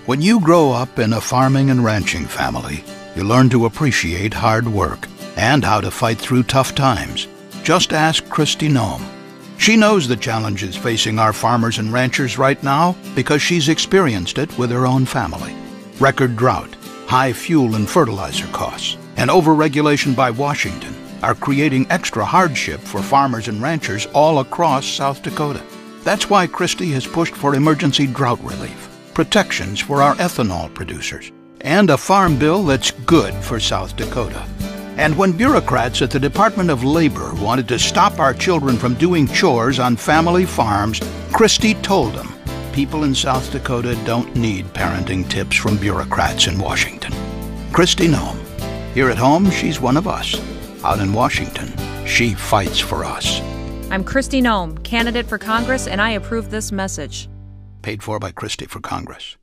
When you grow up in a farming and ranching family, you learn to appreciate hard work and how to fight through tough times. Just ask Kristi Noem. She knows the challenges facing our farmers and ranchers right now because she's experienced it with her own family. Record drought, high fuel and fertilizer costs, and overregulation by Washington are creating extra hardship for farmers and ranchers all across South Dakota. That's why Kristi has pushed for emergency drought relief, protections for our ethanol producers, and a farm bill that's good for South Dakota. And when bureaucrats at the Department of Labor wanted to stop our children from doing chores on family farms, Kristi told them, people in South Dakota don't need parenting tips from bureaucrats in Washington. Kristi Noem. Here at home, she's one of us. Out in Washington, she fights for us. I'm Kristi Noem, candidate for Congress, and I approve this message. Paid for by Kristi for Congress.